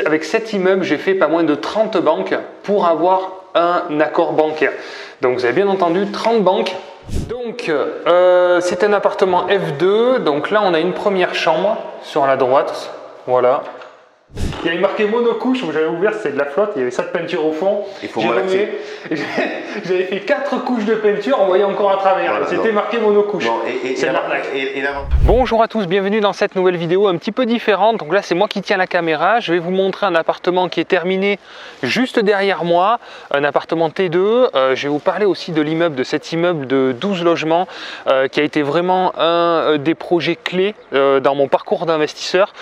avec cet immeuble, j'ai fait pas moins de 30 banques pour avoir un accord bancaire. Donc vous avez bien entendu 30 banques. Donc c'est un appartement F2, donc là on a une première chambre sur la droite, voilà. Il y avait marqué monocouche, où j'avais ouvert, c'est de la flotte, il y avait ça de peinture au fond. Il faut relaxer. J'avais fait 4 couches de peinture, on voyait encore à travers. Voilà, c'était marqué monocouche. C'est de l'arnaque. Bonjour à tous, bienvenue dans cette nouvelle vidéo un petit peu différente. Donc là c'est moi qui tiens la caméra, je vais vous montrer un appartement qui est terminé juste derrière moi, un appartement T2. Je vais vous parler aussi de l'immeuble, de cet immeuble de 12 logements qui a été vraiment un des projets clés dans mon parcours d'investisseur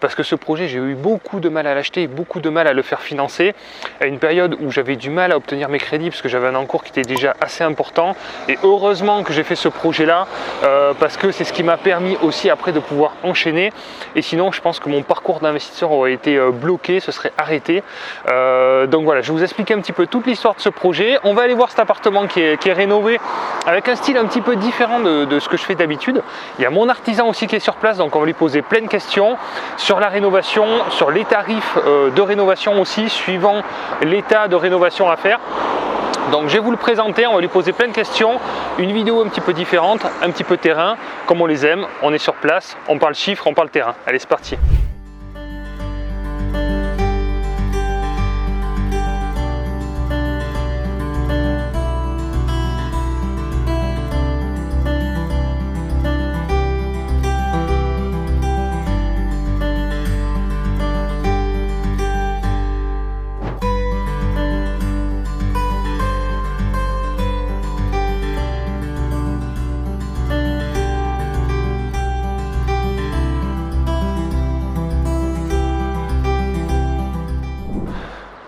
parce que ce projet j'ai eu beaucoup de mal à l'acheter, beaucoup de mal à le faire financer à une période où j'avais du mal à obtenir mes crédits parce que j'avais un encours qui était déjà assez important, et heureusement que j'ai fait ce projet là parce que c'est ce qui m'a permis aussi après de pouvoir enchaîner, et sinon je pense que mon parcours d'investisseur aurait été bloqué, ce serait arrêté. Donc voilà, je vais vous expliquer un petit peu toute l'histoire de ce projet. On va aller voir cet appartement qui est rénové avec un style un petit peu différent de ce que je fais d'habitude. Il y a mon artisan aussi qui est sur place, donc on va lui poser plein de questions sur la rénovation, sur les tarifs de rénovation aussi, suivant l'état de rénovation à faire. Donc je vais vous le présenter, on va lui poser plein de questions, une vidéo un petit peu différente, un petit peu terrain, comme on les aime, on est sur place, on parle chiffres, on parle terrain. Allez, c'est parti.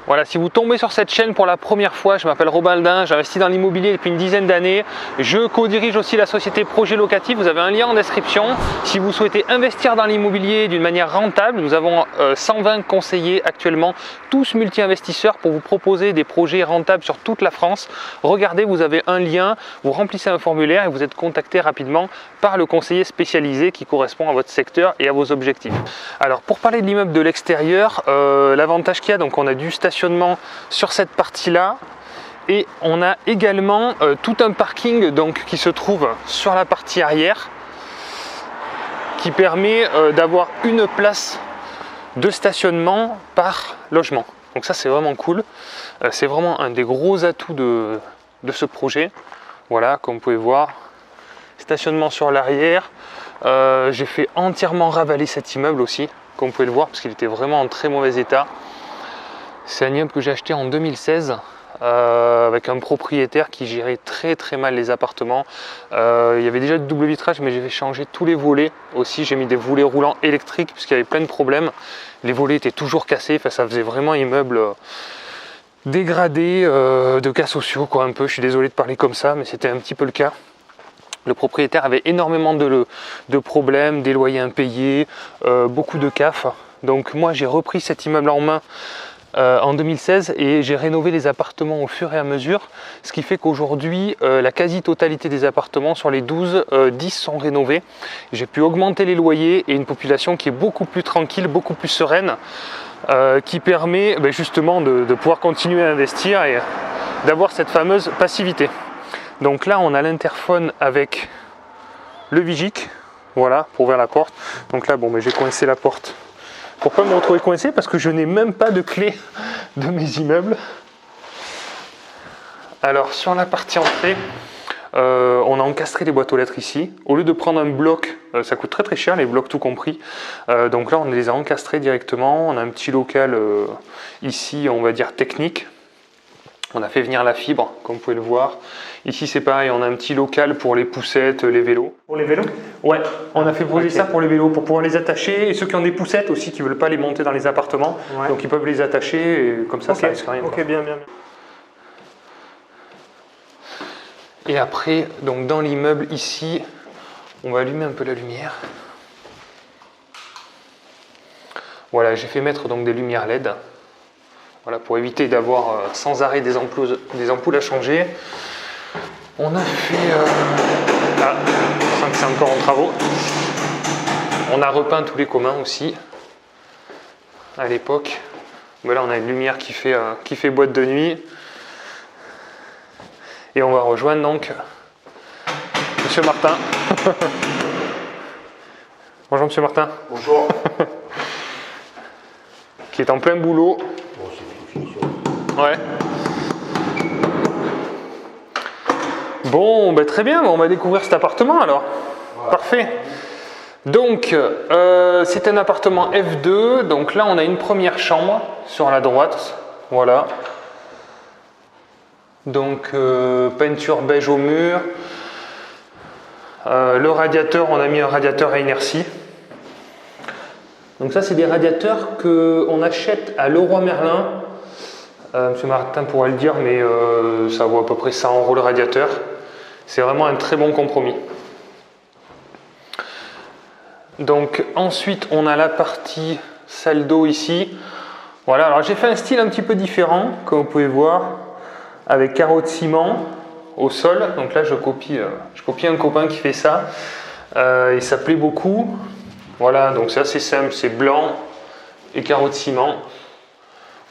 Voilà, si vous tombez sur cette chaîne pour la première fois, je m'appelle Robin Aldin, j'investis dans l'immobilier depuis une dizaine d'années. Je co-dirige aussi la société Projet Locatif, vous avez un lien en description. Si vous souhaitez investir dans l'immobilier d'une manière rentable, nous avons 120 conseillers actuellement, tous multi-investisseurs, pour vous proposer des projets rentables sur toute la France. Regardez, vous avez un lien, vous remplissez un formulaire et vous êtes contacté rapidement par le conseiller spécialisé qui correspond à votre secteur et à vos objectifs. Alors pour parler de l'immeuble de l'extérieur, l'avantage qu'il y a, donc on a du stationnement sur cette partie là, et on a également tout un parking donc qui se trouve sur la partie arrière qui permet d'avoir une place de stationnement par logement. Donc ça c'est vraiment cool, c'est vraiment un des gros atouts de ce projet. Voilà, comme vous pouvez voir, stationnement sur l'arrière. J'ai fait entièrement ravaler cet immeuble aussi, comme vous pouvez le voir, parce qu'il était vraiment en très mauvais état. C'est un immeuble que j'ai acheté en 2016 avec un propriétaire qui gérait très mal les appartements. Il y avait déjà du double vitrage, mais j'ai changé tous les volets aussi. J'ai mis des volets roulants électriques puisqu'il y avait plein de problèmes. Les volets étaient toujours cassés, enfin, ça faisait vraiment immeuble dégradé de cas sociaux, quoi, un peu. Je suis désolé de parler comme ça, mais c'était un petit peu le cas. Le propriétaire avait énormément de problèmes, des loyers impayés, beaucoup de CAF. Donc moi j'ai repris cet immeuble en main en 2016 et j'ai rénové les appartements au fur et à mesure, ce qui fait qu'aujourd'hui la quasi-totalité des appartements sur les 12, 10 sont rénovés. J'ai pu augmenter les loyers et une population qui est beaucoup plus tranquille, beaucoup plus sereine, qui permet justement de pouvoir continuer à investir et d'avoir cette fameuse passivité. Donc là on a l'interphone avec le Vigic, voilà, pour ouvrir la porte. Donc là j'ai coincé la porte pour pas me retrouver coincé parce que je n'ai même pas de clé de mes immeubles. Alors sur la partie entrée, on a encastré les boîtes aux lettres ici. Au lieu de prendre un bloc, ça coûte très cher, les blocs tout compris. Donc là on les a encastrés directement. On a un petit local ici, on va dire technique. On a fait venir la fibre, comme vous pouvez le voir. Ici c'est pareil, on a un petit local pour les poussettes, les vélos. Pour les vélos? Ouais, on a fait poser ça pour les vélos, pour pouvoir les attacher. Et ceux qui ont des poussettes aussi, qui ne veulent pas les monter dans les appartements, donc ils peuvent les attacher, et comme ça, ça risque rien. Ok, bien. Et après, donc dans l'immeuble ici, on va allumer un peu la lumière. Voilà, j'ai fait mettre donc des lumières LED. Voilà, pour éviter d'avoir sans arrêt des ampoules à changer. On a fait... je sens que c'est encore en travaux. On a repeint tous les communs aussi, à l'époque. Là, on a une lumière qui fait boîte de nuit. Et on va rejoindre donc Monsieur Martin. Bonjour Monsieur Martin. Bonjour. Qui est en plein boulot. Bon, c'est une finition. Ouais. Bon, ben très bien, on va découvrir cet appartement alors. Voilà. Parfait. Donc, c'est un appartement F2. Donc là, on a une première chambre sur la droite. Voilà. Donc, peinture beige au mur. Le radiateur, on a mis un radiateur à inertie. Donc ça, c'est des radiateurs qu'on achète à Leroy Merlin. Monsieur Martin pourra le dire, mais ça vaut à peu près 100 € le radiateur. C'est vraiment un très bon compromis. Donc ensuite, on a la partie salle d'eau ici. Voilà, alors j'ai fait un style un petit peu différent, comme vous pouvez voir, avec carreaux de ciment au sol. Donc là, je copie un copain qui fait ça. Et ça plaît beaucoup. Voilà, donc c'est assez simple, c'est blanc et carreaux de ciment.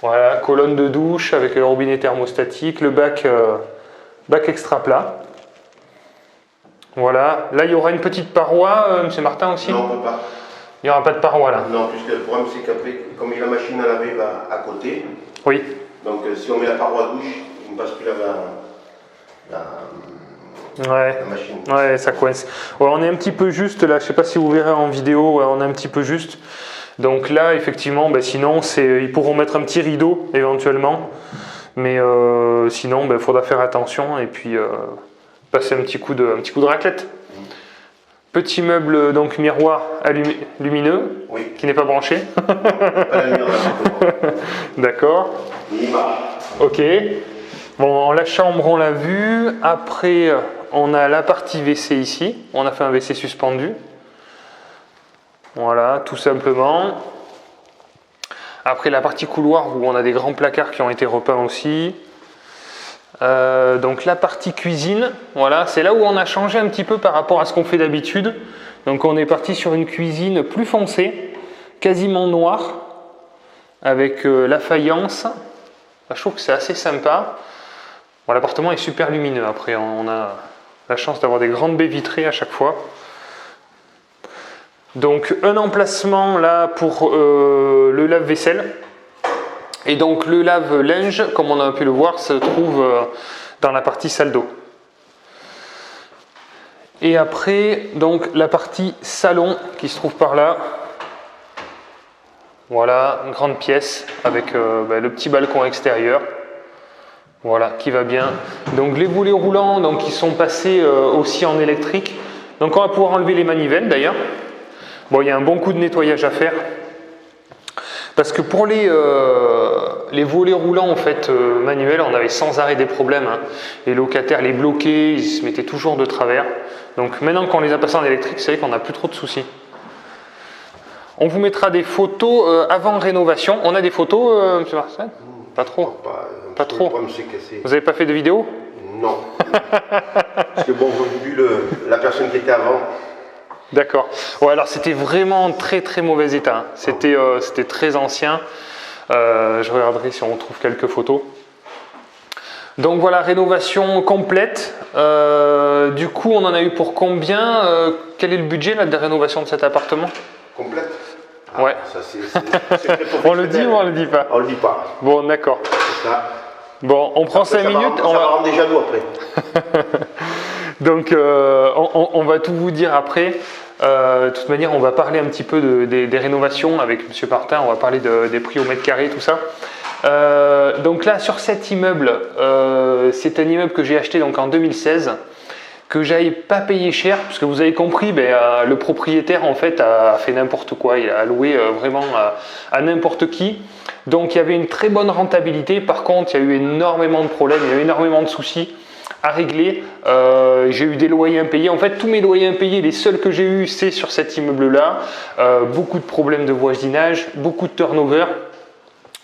Voilà, colonne de douche avec le robinet thermostatique, le bac extra plat. Voilà, là il y aura une petite paroi, Monsieur Martin aussi? Non, on ne peut pas. Il n'y aura pas de paroi là? Non, puisque le problème c'est qu'après, comme la machine à laver va à côté, oui. Donc si on met la paroi douche, il ne passe plus la machine. Ouais, ça coince. Ouais, on est un petit peu juste là, je ne sais pas si vous verrez en vidéo, ouais, on est un petit peu juste. Donc là, effectivement, sinon, ils pourront mettre un petit rideau éventuellement. Mais sinon, il faudra faire attention et puis passer un petit coup de raclette. Petit meuble, donc miroir lumineux, oui, qui n'est pas branché. Pas la lumière là. D'accord. Ok. Bon, la chambre, on l'a vu. Après, on a la partie WC ici. On a fait un WC suspendu. Voilà, tout simplement. Après, la partie couloir où on a des grands placards qui ont été repeints aussi. Donc la partie cuisine, voilà, c'est là où on a changé un petit peu par rapport à ce qu'on fait d'habitude. Donc on est parti sur une cuisine plus foncée, quasiment noire, avec la faïence. Je trouve que c'est assez sympa. Bon, l'appartement est super lumineux. Après, on a la chance d'avoir des grandes baies vitrées à chaque fois. Donc un emplacement là pour le lave-vaisselle. Et donc le lave-linge, comme on a pu le voir, se trouve dans la partie salle d'eau. Et après, donc la partie salon qui se trouve par là. Voilà, une grande pièce avec le petit balcon extérieur. Voilà, qui va bien. Donc les volets roulants, donc, qui sont passés aussi en électrique. Donc on va pouvoir enlever les manivelles d'ailleurs. Bon, il y a un bon coup de nettoyage à faire. Parce que pour les volets roulants en fait, manuels, on avait sans arrêt des problèmes. Hein. Les locataires les bloquaient, ils se mettaient toujours de travers. Donc maintenant qu'on les a passés en électrique, c'est vrai qu'on n'a plus trop de soucis. On vous mettra des photos avant rénovation. On a des photos, M. Marcel? Pas trop. Pas trop. Vous n'avez pas fait de vidéo? Non. Parce que bon, vu la personne qui était avant. D'accord. Ouais, alors c'était vraiment très très mauvais état. Hein. C'était très ancien. Je regarderai si on trouve quelques photos. Donc voilà, rénovation complète. Du coup, on en a eu pour combien? Quel est le budget là, de rénovation de cet appartement? Complète? Ouais. Ça, c'est on le dit ou on le dit pas? On le dit pas. Bon, d'accord. Bon, on prend 5 minutes. On va rendre des jaloux après. Donc, on va tout vous dire après. De toute manière, on va parler un petit peu des rénovations avec M. Martin. On va parler des prix au mètre carré, tout ça. Donc là, sur cet immeuble, c'est un immeuble que j'ai acheté donc en 2016, que j'avais pas payé cher, parce que vous avez compris, le propriétaire en fait a fait n'importe quoi. Il a loué vraiment à n'importe qui. Donc il y avait une très bonne rentabilité. Par contre, il y a eu énormément de problèmes, il y a eu énormément de soucis à régler. J'ai eu des loyers impayés. En fait, tous mes loyers impayés, les seuls que j'ai eu, c'est sur cet immeuble-là. Beaucoup de problèmes de voisinage, beaucoup de turnover.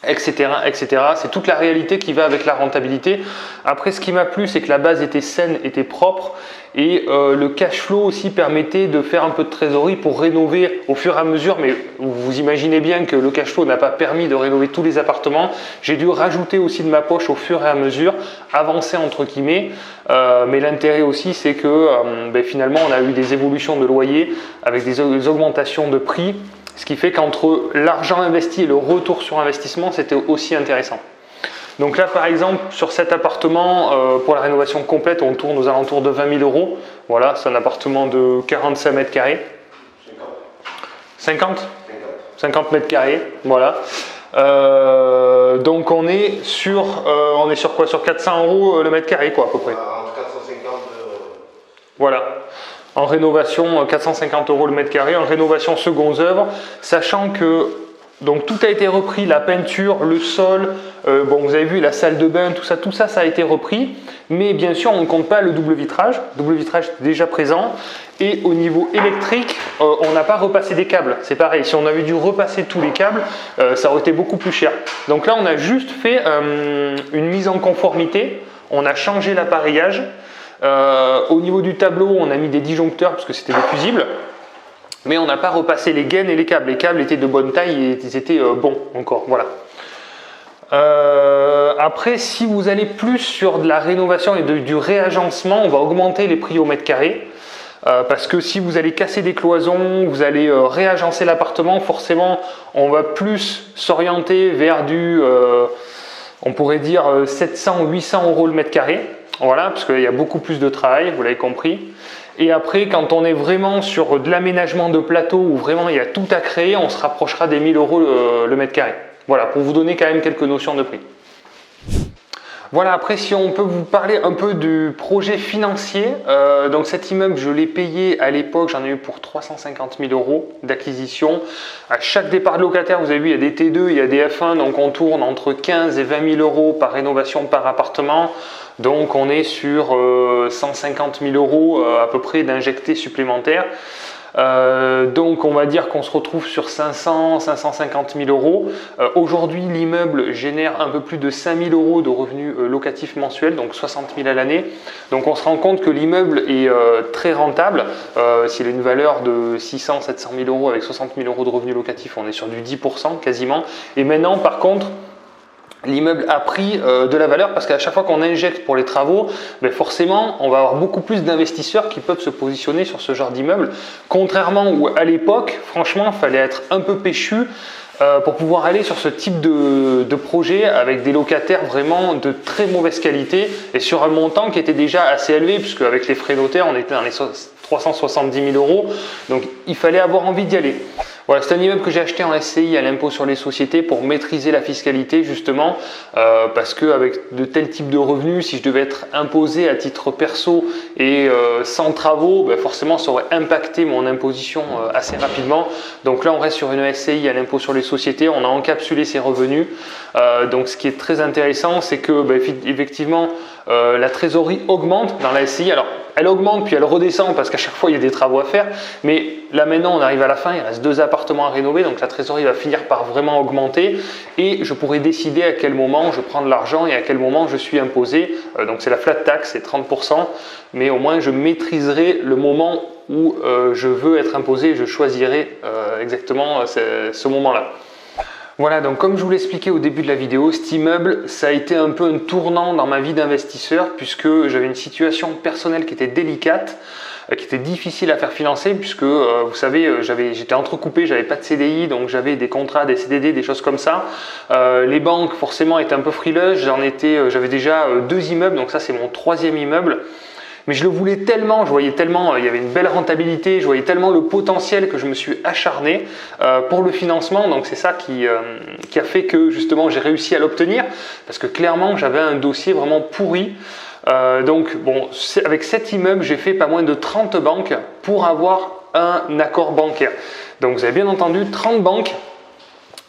etc., etc. C'est toute la réalité qui va avec la rentabilité. Après, ce qui m'a plu, c'est que la base était saine, était propre, et le cash flow aussi permettait de faire un peu de trésorerie pour rénover au fur et à mesure. Mais vous imaginez bien que le cash flow n'a pas permis de rénover tous les appartements. J'ai dû rajouter aussi de ma poche au fur et à mesure, avancer entre guillemets. Mais l'intérêt aussi, c'est que finalement, on a eu des évolutions de loyer avec des augmentations de prix. Ce qui fait qu'entre l'argent investi et le retour sur investissement, c'était aussi intéressant. Donc là, par exemple, sur cet appartement, pour la rénovation complète, on tourne aux alentours de 20 000 euros. Voilà, c'est un appartement de 45 mètres carrés. 50 mètres carrés, voilà. Donc on est sur quoi? Sur 400 euros le mètre carré, quoi, à peu près. Entre 450 Voilà. En rénovation, 450 euros le mètre carré, en rénovation secondes œuvres, sachant que donc tout a été repris, la peinture, le sol, bon, vous avez vu la salle de bain, tout ça, ça a été repris, mais bien sûr on ne compte pas le double vitrage déjà présent, et au niveau électrique, on n'a pas repassé des câbles, c'est pareil, si on avait dû repasser tous les câbles, ça aurait été beaucoup plus cher. Donc là on a juste fait une mise en conformité, on a changé l'appareillage. Au niveau du tableau, on a mis des disjoncteurs parce que c'était des fusibles, mais on n'a pas repassé les gaines et les câbles. Les câbles étaient de bonne taille et ils étaient bons encore. Voilà. Après, si vous allez plus sur de la rénovation et du réagencement, on va augmenter les prix au mètre carré. Parce que si vous allez casser des cloisons, vous allez réagencer l'appartement, forcément, on va plus s'orienter vers on pourrait dire 700 ou 800 euros le mètre carré. Voilà, parce qu'il y a beaucoup plus de travail, vous l'avez compris. Et après, quand on est vraiment sur de l'aménagement de plateau où vraiment il y a tout à créer, on se rapprochera des 1000 euros le mètre carré. Voilà, pour vous donner quand même quelques notions de prix. Voilà, après si on peut vous parler un peu du projet financier, donc cet immeuble je l'ai payé à l'époque, j'en ai eu pour 350 000 euros d'acquisition. À chaque départ de locataire, vous avez vu, il y a des T2, il y a des F1, donc on tourne entre 15 et 20 000 euros par rénovation par appartement. Donc on est sur 150 000 euros à peu près d'injectés supplémentaires. Donc on va dire qu'on se retrouve sur 550 000 euros. Aujourd'hui l'immeuble génère un peu plus de 5 000 euros de revenus locatifs mensuels, donc 60 000 à l'année. Donc on se rend compte que l'immeuble est très rentable. S'il a une valeur de 600 700 000 euros avec 60 000 euros de revenus locatifs, on est sur du 10% quasiment. Et maintenant par contre, l'immeuble a pris de la valeur parce qu'à chaque fois qu'on injecte pour les travaux, forcément on va avoir beaucoup plus d'investisseurs qui peuvent se positionner sur ce genre d'immeuble, contrairement où à l'époque franchement il fallait être un peu péchu pour pouvoir aller sur ce type de projet avec des locataires vraiment de très mauvaise qualité et sur un montant qui était déjà assez élevé puisque avec les frais notaires on était dans les 370 000 euros, donc il fallait avoir envie d'y aller. Voilà, c'est un immeuble que j'ai acheté en SCI à l'impôt sur les sociétés pour maîtriser la fiscalité justement parce qu'avec de tels types de revenus, si je devais être imposé à titre perso et sans travaux, forcément ça aurait impacté mon imposition assez rapidement. Donc là on reste sur une SCI à l'impôt sur les sociétés, on a encapsulé ses revenus. Donc ce qui est très intéressant, c'est que effectivement la trésorerie augmente dans la SCI. Alors elle augmente puis elle redescend parce qu'à chaque fois il y a des travaux à faire, mais là maintenant on arrive à la fin, il reste 2 appartements à rénover, donc la trésorerie va finir par vraiment augmenter et je pourrai décider à quel moment je prends de l'argent et à quel moment je suis imposé. Donc c'est la flat tax, c'est 30%, mais au moins je maîtriserai le moment où je veux être imposé et je choisirai exactement ce moment-là. Voilà, donc comme je vous l'expliquais au début de la vidéo, cet immeuble, ça a été un peu un tournant dans ma vie d'investisseur puisque j'avais une situation personnelle qui était délicate, qui était difficile à faire financer puisque, vous savez, j'étais entrecoupé, j'avais pas de CDI, donc j'avais des contrats, des CDD, des choses comme ça. Les banques, forcément, étaient un peu frileuses, j'avais déjà 2 immeubles, donc ça c'est mon 3e immeuble. Mais je le voulais tellement, je voyais tellement, il y avait une belle rentabilité, je voyais tellement le potentiel que je me suis acharné pour le financement. Donc c'est ça qui a fait que justement j'ai réussi à l'obtenir parce que clairement j'avais un dossier vraiment pourri. Donc bon, avec cet immeuble, j'ai fait pas moins de 30 banques pour avoir un accord bancaire. Donc vous avez bien entendu 30 banques.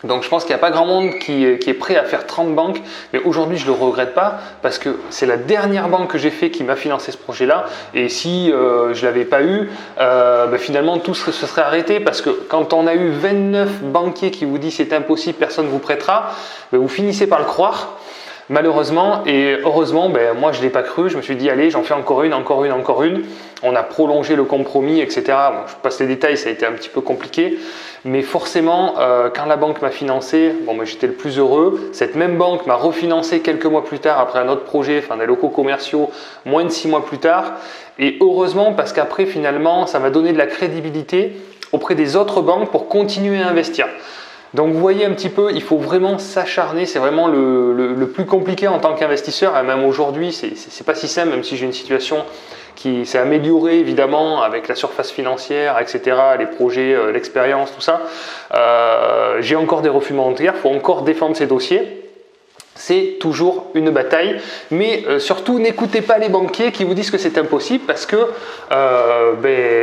Donc je pense qu'il n'y a pas grand monde qui est prêt à faire 30 banques, mais aujourd'hui je ne le regrette pas parce que c'est la dernière banque que j'ai fait qui m'a financé ce projet-là, et si je ne l'avais pas eu, finalement tout se serait arrêté, parce que quand on a eu 29 banquiers qui vous disent c'est impossible, personne ne vous prêtera, vous finissez par le croire. Malheureusement, et heureusement, moi je ne l'ai pas cru, je me suis dit allez, j'en fais encore une. On a prolongé le compromis, etc. Bon, je passe les détails, ça a été un petit peu compliqué, mais forcément, quand la banque m'a financé, j'étais le plus heureux. Cette même banque m'a refinancé quelques mois plus tard, après un autre projet, des locaux commerciaux, moins de 6 mois plus tard. Et heureusement, parce qu'après, finalement, ça m'a donné de la crédibilité auprès des autres banques pour continuer à investir. Donc vous voyez un petit peu, il faut vraiment s'acharner, c'est vraiment le plus compliqué en tant qu'investisseur, et même aujourd'hui, c'est pas si simple, même si j'ai une situation qui s'est améliorée évidemment avec la surface financière, etc., les projets, l'expérience, tout ça. J'ai encore des refus volontaires, il faut encore défendre ces dossiers. C'est toujours une bataille, mais surtout n'écoutez pas les banquiers qui vous disent que c'est impossible, parce que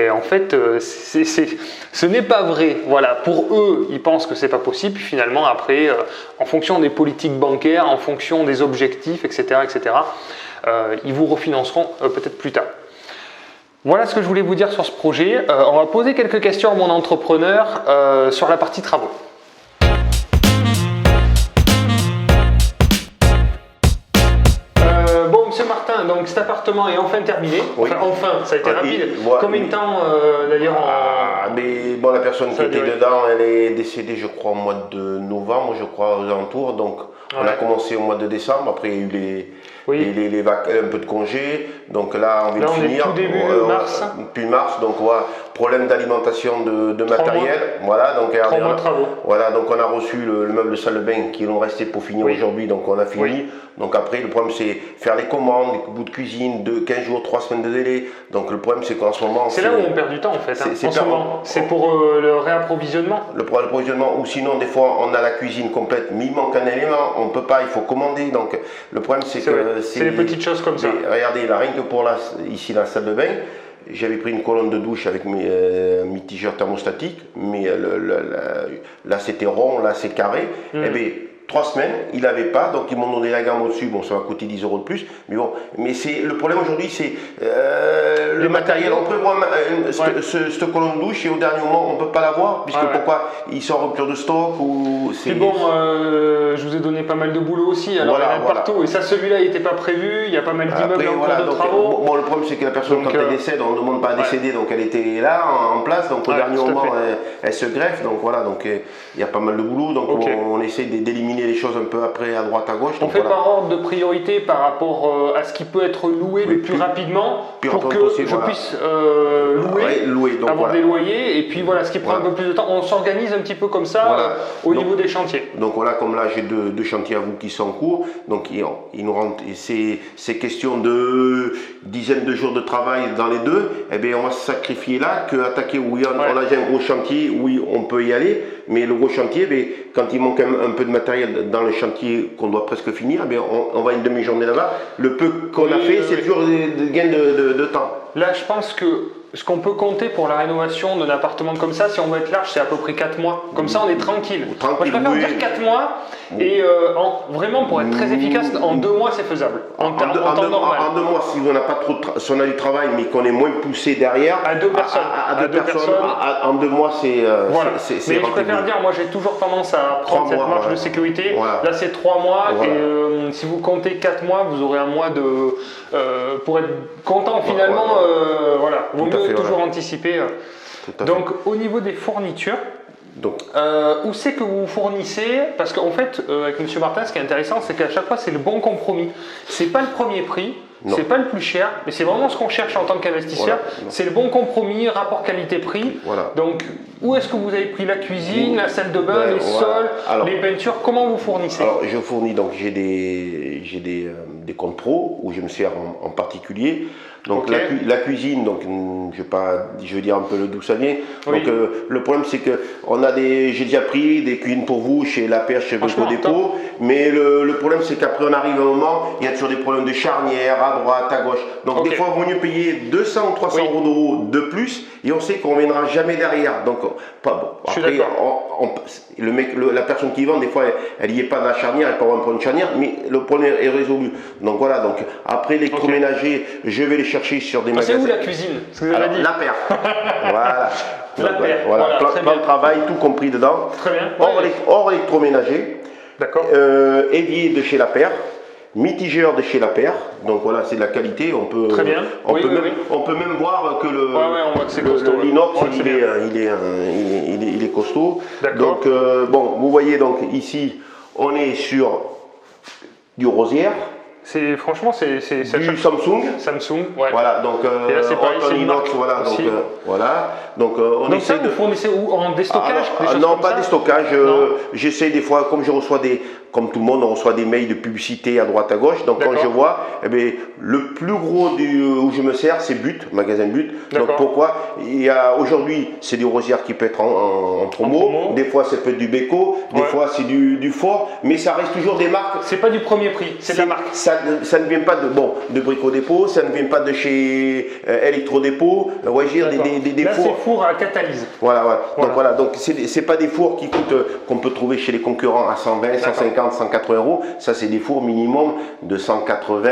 en fait ce n'est pas vrai. Voilà, pour eux ils pensent que c'est pas possible, puis finalement après en fonction des politiques bancaires, en fonction des objectifs, etc., ils vous refinanceront peut-être plus tard. Voilà ce que je voulais vous dire sur ce projet. On va poser quelques questions à mon entrepreneur sur la partie travaux. Monsieur Martin, donc cet appartement est enfin terminé. Oui. Enfin, ça a été rapide. Combien de temps d'ailleurs la personne qui était dedans, elle est décédée, je crois, au mois de novembre, je crois, aux alentours. Donc, on a commencé au mois de décembre. Après, il y a eu un peu de congés. Donc là, on vient de finir. Tout début mars. Puis mars, donc voilà, problème d'alimentation de matériel. Voilà, donc 3 mois de travaux. Voilà, donc on a reçu le meuble de salle de bain qui l'ont resté pour finir aujourd'hui, donc on a fini. Oui. Donc après, le problème c'est faire les commandes, les bouts de cuisine, 15 jours, 3 semaines de délai. Donc le problème c'est qu'en ce moment. C'est là où on perd du temps en fait. C'est pour le réapprovisionnement. Le approvisionnement, ou sinon des fois on a la cuisine complète, mais il manque un élément, on ne peut pas, il faut commander. Donc le problème c'est que. C'est des petites choses comme ça. Regardez, là, rien que pour ici la salle de bain. J'avais pris une colonne de douche avec mes mitigeurs thermostatiques, mais là c'était rond, là c'est carré. Eh bien, 3 semaines, il n'avait pas, donc ils m'ont donné la gamme au-dessus, bon ça va coûter 10 € de plus, mais bon, le problème aujourd'hui c'est le matériel. On peut voir cette colonne de douche et au dernier moment on ne peut pas l'avoir, puisque pourquoi ils sont en rupture de stock ou c'est. Puis bon, je vous ai donné pas mal de boulot aussi, alors il y en a partout, et ça celui-là il n'était pas prévu, il y a pas mal d'immeubles en cours de travaux. Bon, le problème c'est que la personne quand elle décède, on ne demande pas à décéder, donc elle était là en place, donc au dernier moment elle se greffe, donc voilà, donc il y a pas mal de boulot, donc on essaie d'éliminer les choses un peu après à droite à gauche. On fait par ordre de priorité par rapport à ce qui peut être loué le plus rapidement pour que je puisse louer, donc avoir des loyers, et puis voilà, ce qui prend un peu plus de temps, on s'organise un petit peu comme ça au niveau des chantiers. Donc voilà, comme là j'ai deux chantiers à vous qui sont en cours, donc il nous rentre, c'est question de dizaines de jours de travail dans les deux, et bien on va se sacrifier là, que attaquer où on a un gros chantier, oui on peut y aller, mais le gros chantier, quand il manque un peu de matériel dans le chantier qu'on doit presque finir, on va une demi-journée là-bas. Le peu qu'on a fait, c'est toujours des gains de temps. Là, je pense que ce qu'on peut compter pour la rénovation d'un appartement comme ça, si on veut être large, c'est à peu près 4 mois. Comme ça, on est tranquille. Moi, je préfère dire 4 mois. Et vraiment, pour être très efficace, en 2 mois, c'est faisable. En temps normal. En 2 mois, si on a du travail, mais qu'on est moins poussé derrière. À 2 personnes. À 2 personnes. En 2 mois, c'est. Voilà. Mais je préfère dire, moi, j'ai toujours tendance à prendre cette marge de sécurité. Voilà. Là, c'est 3 mois. Voilà. Et si vous comptez 4 mois, vous aurez un mois pour être content finalement. Voilà. Vaut mieux toujours anticiper. Donc, au niveau des fournitures. Où c'est que vous fournissez? Parce qu'en fait, avec M. Martin, ce qui est intéressant, c'est qu'à chaque fois, c'est le bon compromis. C'est pas le premier prix, c'est pas le plus cher, mais c'est vraiment ce qu'on cherche en tant qu'investisseur. C'est le bon compromis, rapport qualité-prix. Donc, où est-ce que vous avez pris la cuisine, la salle de bain, les sols, les peintures? Comment vous fournissez? Alors, je fournis, donc j'ai des comptes pro où je me sers en particulier. Donc Ok. la cuisine, donc je vais dire un peu d'où ça vient. Oui. Donc le problème c'est que j'ai déjà pris des cuisines pour vous chez La Perche, chez Brico Franchement, Dépôt, mais le problème c'est qu'après on arrive à un moment, il y a toujours des problèmes de charnière à droite, à gauche. Donc Ok. des fois il vaut mieux payer 200 ou 300 Oui. euros de plus et on sait qu'on ne viendra jamais derrière. Donc pas bon. Je suis Après, d'accord. la personne qui vend, des fois elle n'y est pas dans la charnière, elle peut avoir un problème de charnière, mais le problème est résolu. Donc voilà, donc après l'électroménager, je vais les chercher sur des C'est magasins. où la cuisine? Ce que vous avez Alors, dit. La Perche. Voilà. La Donc, Perche. voilà. Voilà, très Plan bien. de travail, tout compris dedans. Très bien. Hors électroménager. D'accord. Évier de chez La Perche. Mitigeur de chez La Perche. Donc voilà, c'est de la qualité. On peut, Très bien. On, Oui, peut oui, même, oui. on peut même voir que on voit que c'est costaud, ouais. l'inox, Ouais, c'est bien. il est costaud. D'accord. Donc bon, vous voyez donc ici, on est sur du Rosière, Franchement, c'est du Samsung. Samsung. Ouais. Voilà, donc Et là, c'est pareil, Anton c'est une inox, marque voilà, aussi. donc voilà. Donc on Donc essaie ça, vous fournissez où en déstockage? Ah, des choses non, comme pas ça des stockages. Non. J'essaie des fois, comme je reçois comme tout le monde, on reçoit des mails de publicité à droite à gauche. Donc quand D'accord. je vois, eh bien, le plus gros où je me sers, c'est But, magasin But. Donc D'accord. pourquoi? Il y a aujourd'hui, c'est du Rosière qui peut être en promo. promo. Des fois, ça peut être du Beko. Des Ouais. fois, c'est du Fort. Mais ça reste toujours des marques. C'est pas du premier prix, c'est de la marque. Ça ne vient pas de Brico Dépôt, ça ne vient pas de chez Electro Dépôt. Ouais, je veux dire, des Là, fours. c'est four à catalyse. Voilà, ouais. Voilà. Donc voilà, donc c'est pas des fours qui coûtent qu'on peut trouver chez les concurrents à 120, 150, 180 euros. Ça, c'est des fours minimum de 180,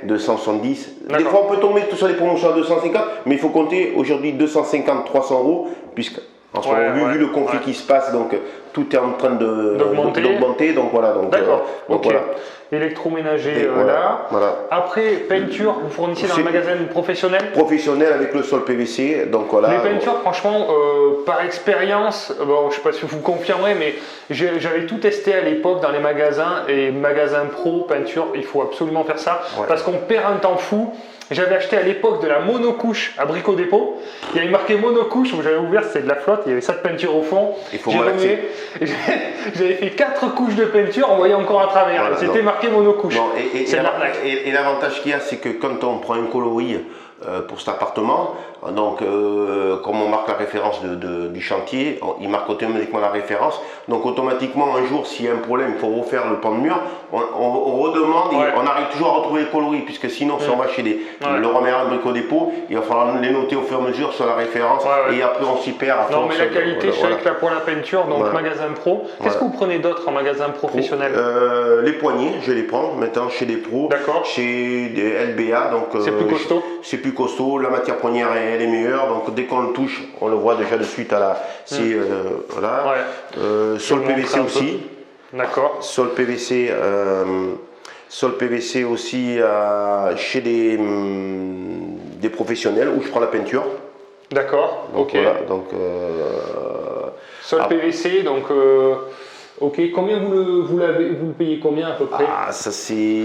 270. Des D'accord. fois, on peut tomber sur des promotions à 250, mais il faut compter aujourd'hui 250, 300 euros, puisque en ce Ouais, moment, vu le conflit ouais. qui se passe, donc tout est en train d'augmenter. Donc voilà, D'accord. donc Ok. voilà. Électroménager Et là. voilà. Après, peinture, vous fournissez dans le magasin professionnel? Professionnel avec le sol PVC, donc voilà. Les peintures, franchement, par expérience, bon, je ne sais pas si vous confirmerez, mais j'avais tout testé à l'époque dans les magasins et magasins pro, peinture, il faut absolument faire ça Ouais. parce qu'on perd un temps fou. J'avais acheté à l'époque de la monocouche à Brico Dépôt. Il y avait marqué monocouche, j'avais ouvert, c'était de la flotte, il y avait ça de peinture au fond. Il faut J'ai malaxer. remué. J'avais fait 4 couches de peinture, on voyait encore à travers. Voilà, C'était non. marqué monocouche. Non, C'est de l'arnaque. et l'avantage qu'il y a, c'est que quand on prend un coloris pour cet appartement, donc comme on marque la référence du chantier, il marque automatiquement la référence. Donc automatiquement, un jour, s'il y a un problème, il faut refaire le pan de mur, on redemande, Ouais. et on arrive toujours à retrouver le coloris, puisque sinon, si on va chez Leroy Merlin, Brico Dépôt, il va falloir les noter au fur et à mesure sur la référence, Ouais. et après on s'y perd. À Non, force, mais la qualité, je sais voilà. que là pour la peinture, donc Voilà. magasin pro. Qu'est-ce que vous prenez d'autre en magasin professionnel? Les poignées, je les prends maintenant chez des pros, D'accord. chez des LBA, donc C'est plus costaud. C'est plus costaud, la matière première elle est meilleure, donc dès qu'on le touche, on le voit déjà de suite à la. Voilà. Ouais. Sol Je PVC montre un aussi. D'accord. Sol PVC aussi chez des professionnels où je prends la peinture. D'accord. Donc, Ok. voilà, donc, Sol ah. PVC, donc. Ok. Combien vous le payez combien à peu près? Ah, ça c'est.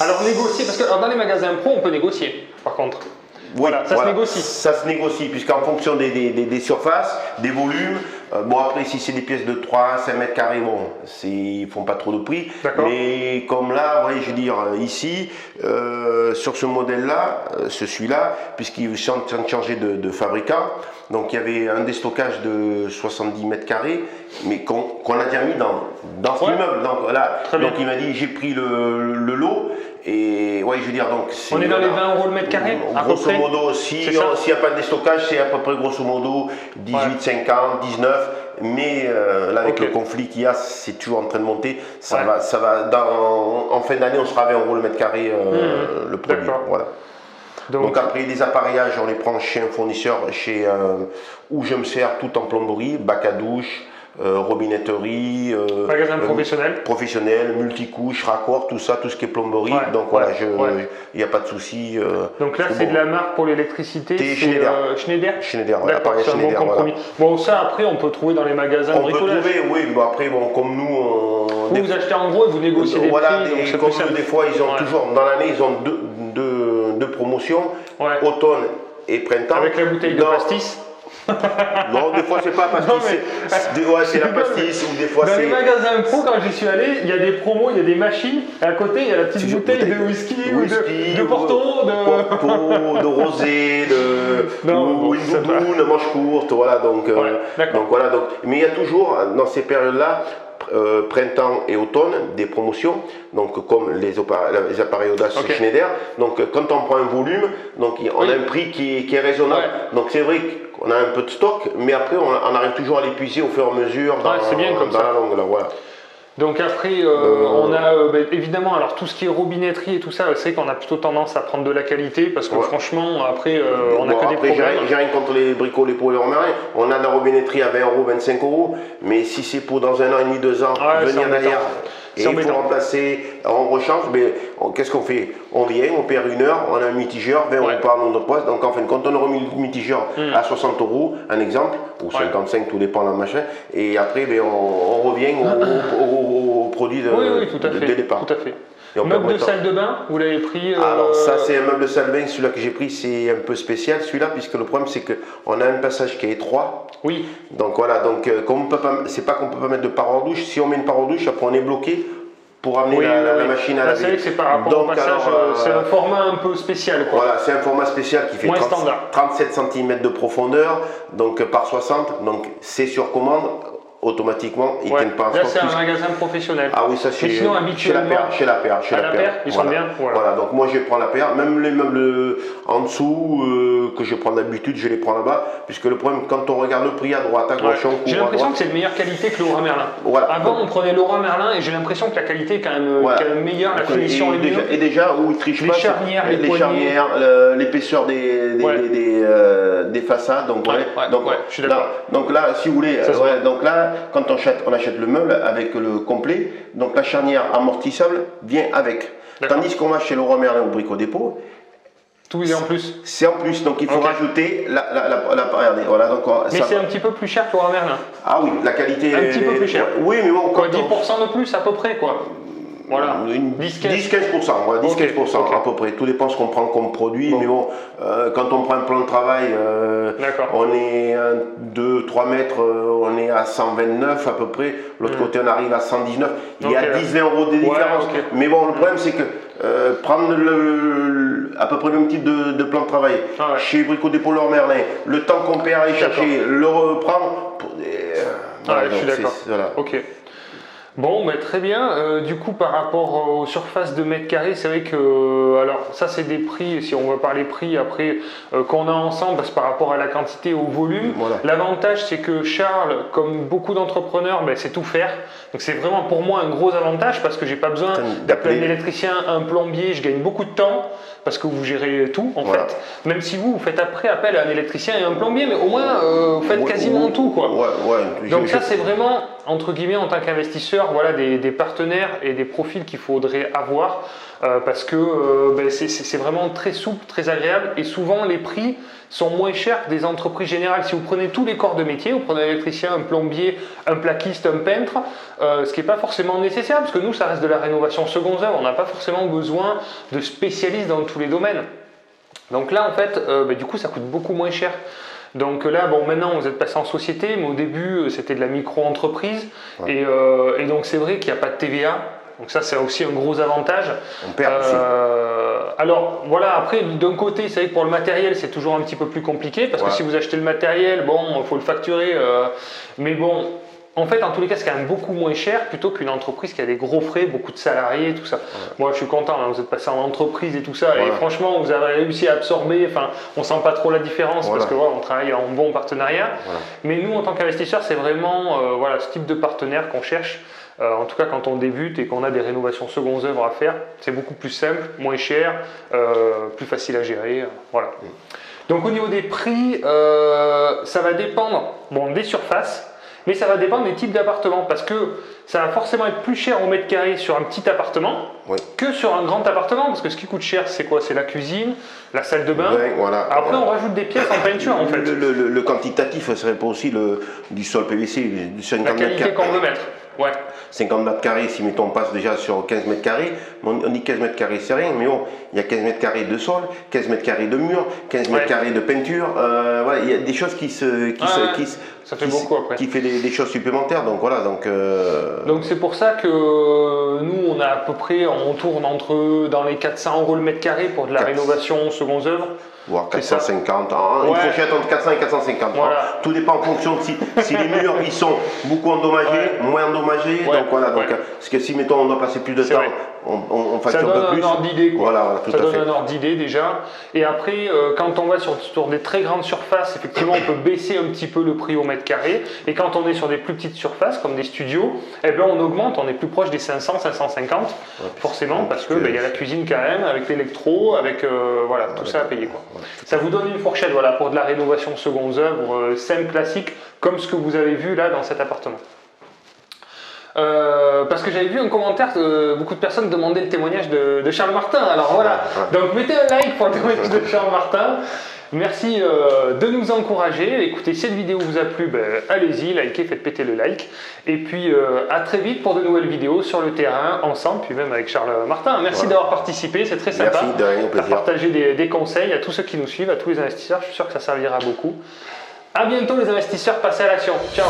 Alors négocier, parce que alors, dans les magasins pro, on peut négocier. Par contre. Oui, Voilà, ça se négocie. Ça se négocie, puisqu'en fonction des surfaces, des volumes, bon après si c'est des pièces de 3, 5 mètres carrés, bon, ils font pas trop de prix. D'accord. Mais comme là, ouais, je veux dire, ici, sur ce modèle-là, celui-là, puisqu'ils sont en train de changer de fabricant, donc il y avait un déstockage de 70 mètres carrés, mais qu'on a déjà mis dans cet Ouais. immeuble. Donc, là, Très bien. donc il m'a dit, j'ai pris le lot, et ouais, je veux dire, donc On est dans les 20 euros le mètre carré à peu grosso près. modo, C'est s'il ça. n'y a pas de déstockage, c'est à peu près grosso modo 18, 50, 19. Mais là, avec Ok. le conflit qu'il y a, c'est toujours en train de monter. Ça Ouais. va en fin d'année, on sera à 20 euros le mètre carré le produit. D'accord. Voilà. Donc après, les appareillages, on les prend chez un fournisseur où je me sers tout en plomberie, bac à douche, robinetterie, Magasin professionnel. multicouche, raccord, tout ça, tout ce qui est plomberie. Ouais. Donc voilà, Ouais. il n'y a pas de souci. Donc là, c'est de la marque pour l'électricité. C'est C'est Schneider. Schneider. Schneider, ouais, D'accord, appareil c'est un bon Schneider, compromis. Bon, ça après, on peut trouver dans les magasins de On peut bricolage. trouver, oui, mais après, bon, comme nous, Vous achetez en gros et vous négociez des voilà, prix, donc c'est comme plus simple. des fois, ils ont Ouais. toujours, dans l'année, ils ont deux promotions, Ouais. automne et printemps. Avec la bouteille de Non, pastis. Non, des fois c'est pas la pastis, c'est la pastis ou des fois dans c'est. les magasins pro, quand j'y suis allé, il y a des promos, il y a des machines, et à côté il y a la petite bouteille de whisky ou de Porto, de rosé, ou une doudoune, manche courte, voilà. Donc voilà. Mais il y a toujours dans ces périodes-là, printemps et automne, des promotions, donc comme les appareils Audace Schneider. Donc quand on prend un volume, donc on a un prix qui est raisonnable. Donc c'est vrai qu'on a un peu de stock, mais après on arrive toujours à l'épuiser au fur et à mesure dans la longue. Là, voilà. Donc après, on a évidemment, alors tout ce qui est robinetterie et tout ça, c'est qu'on a plutôt tendance à prendre de la qualité parce que franchement, après, on a que des problèmes. J'ai rien contre les bricoles et pour les remarins. On a de la robinetterie à 20 €, 25 €, mais si c'est pour dans 1 an et demi, 2 ans, venir derrière et il faut remplacer, on rechange, mais qu'est-ce qu'on fait? On vient, on perd 1 heure, on a un mitigeur, 20 € par nombre de poids. Donc en fin de compte, on a remis le mitigeur à 60 €, un exemple, ou 55, tout dépend de la machin. Et après, on revient au produit de départ. Tout à fait. Meuble de salle de bain, vous l'avez pris Alors ça c'est un meuble de salle de bain, celui-là que j'ai pris c'est un peu spécial celui-là, puisque le problème c'est qu'on a un passage qui est étroit. Oui. Donc voilà, c'est pas qu'on peut pas mettre de paroi douche, si on met une paroi douche, après on est bloqué pour amener la machine à laver. C'est vrai que c'est par rapport au passage, c'est un format un peu spécial, quoi. Voilà, c'est un format spécial qui fait 37 cm de profondeur, donc par 60, donc c'est sur commande. Automatiquement, ils tiennent pas un stock. Là, c'est un magasin professionnel. Ah oui, ça c'est chez la paire. Ils sont bien. Voilà, donc moi je prends la paire. Même les meubles en dessous que je prends d'habitude, je les prends là-bas. Puisque le problème, quand on regarde le prix à droite, à gauche, j'ai l'impression que c'est de meilleure qualité que Leroy Merlin. Voilà. Avant, on prenait Leroy Merlin et j'ai l'impression que la qualité est quand même meilleure, la finition est mieux. Et déjà, où ils trichent les charnières, l'épaisseur des façades. Donc je suis d'accord. Donc là, si vous voulez, donc là, quand on achète le meuble avec le complet, donc la charnière amortissable vient avec. Tandis qu'on va chez Leroy Merlin au Brico Dépôt, tout est en plus. C'est en plus, donc il faut rajouter regardez, voilà, donc, mais c'est un petit peu plus cher que Leroy Merlin. Ah oui, la qualité un petit peu plus cher. Oui, mais bon, 10% de plus à peu près, quoi. Voilà, 10-15%, voilà, 10-15% à peu près. Tout dépend ce qu'on prend comme produit, mais bon, quand on prend un plan de travail, on est à 2-3 mètres, on est à 129 à peu près. L'autre côté, on arrive à 119. Il y a 10-20 € de différence. Mais bon, le problème, c'est que prendre à peu près le même type de plan de travail chez Brico Dépôt Leroy Merlin, le temps qu'on perd à aller chercher, le reprendre. Je suis d'accord. Ok. Bon, mais très bien. Du coup, par rapport aux surfaces de mètres carrés, c'est vrai que, alors ça c'est des prix, si on va parler prix après, qu'on a ensemble, parce que par rapport à la quantité, au volume. L'avantage c'est que Charles, comme beaucoup d'entrepreneurs, c'est tout faire. Donc c'est vraiment pour moi un gros avantage parce que j'ai pas besoin d'appeler un électricien, un plombier, je gagne beaucoup de temps. Parce que vous gérez tout en fait. Même si vous faites après appel à un électricien et un plombier, mais au moins vous faites quasiment tout, quoi. Donc ça c'est vraiment, entre guillemets, en tant qu'investisseur, voilà, des partenaires et des profils qu'il faudrait avoir parce que c'est vraiment très souple, très agréable et souvent les prix sont moins chers que des entreprises générales. Si vous prenez tous les corps de métier, vous prenez un électricien, un plombier, un plaquiste, un peintre, ce qui n'est pas forcément nécessaire parce que nous ça reste de la rénovation seconde œuvre, on n'a pas forcément besoin de spécialistes dans tous les domaines. Donc là en fait, du coup ça coûte beaucoup moins cher. Donc là, bon, maintenant vous êtes passé en société, mais au début c'était de la micro-entreprise et donc c'est vrai qu'il n'y a pas de TVA. Donc ça c'est aussi un gros avantage. On perd aussi. Alors voilà, après d'un côté c'est vrai que pour le matériel c'est toujours un petit peu plus compliqué parce que si vous achetez le matériel, bon, il faut le facturer, mais bon, en fait en tous les cas c'est quand même beaucoup moins cher plutôt qu'une entreprise qui a des gros frais, beaucoup de salariés, tout ça. Moi je suis content, hein, vous êtes passé en entreprise et tout ça et franchement vous avez réussi à absorber, enfin on sent pas trop la différence parce que on travaille en bon partenariat, mais nous en tant qu'investisseurs c'est vraiment ce type de partenaire qu'on cherche. En tout cas, quand on débute et qu'on a des rénovations secondes œuvres à faire, c'est beaucoup plus simple, moins cher, plus facile à gérer. Voilà. Donc au niveau des prix, ça va dépendre des surfaces, mais ça va dépendre des types d'appartements parce que ça va forcément être plus cher au mètre carré sur un petit appartement que sur un grand appartement, parce que ce qui coûte cher, c'est quoi? C'est la cuisine, la salle de bain. Voilà, Après, on rajoute des pièces en peinture, en fait. Le quantitatif serait pas aussi du sol PVC, du 50 la mètres qualité carrés. qu'on veut mettre. Ouais. 50 mètres carrés, si mettons, on passe déjà sur 15 mètres carrés, on dit 15 mètres carrés, c'est rien, mais bon, il y a 15 mètres carrés de sol, 15 mètres carrés de mur, 15 mètres carrés de peinture, voilà, il y a des choses ça fait beaucoup après. qui fait des choses supplémentaires, donc voilà. Donc c'est pour ça que nous, on a à peu près, on tourne dans les 400 € le mètre carré pour de la rénovation secondes œuvres. Voire 450, une fourchette entre 400 et 450. Voilà. Tout dépend en fonction de si les murs ils sont beaucoup endommagés, moins endommagés. Donc voilà, parce que si mettons on doit passer plus de temps, on facture un peu plus. Ça donne un ordre d'idée. Voilà, tout ça à donne fait. un ordre d'idée déjà. Et après, quand on va sur des très grandes surfaces, effectivement, on peut baisser un petit peu le prix au mètre carré. Et quand on est sur des plus petites surfaces, comme des studios, eh ben, on augmente, on est plus proche des 500, 550, forcément, parce que y a la cuisine quand même, avec l'électro, avec voilà, tout ça à payer, quoi. Ça vous donne une fourchette, voilà, pour de la rénovation secondes œuvres, simple, classique, comme ce que vous avez vu là dans cet appartement. Parce que j'avais vu un commentaire, beaucoup de personnes demandaient le témoignage de Charles Martin. Alors voilà, donc mettez un like pour le témoignage de Charles Martin. Merci de nous encourager. Écoutez, si cette vidéo vous a plu, allez-y, likez, faites péter le like. Et puis à très vite pour de nouvelles vidéos sur le terrain, ensemble, puis même avec Charles Martin. Merci d'avoir participé, c'est très sympa. Merci, de rien, au plaisir. Partager des conseils à tous ceux qui nous suivent, à tous les investisseurs. Je suis sûr que ça servira beaucoup. À bientôt les investisseurs, passez à l'action. Ciao.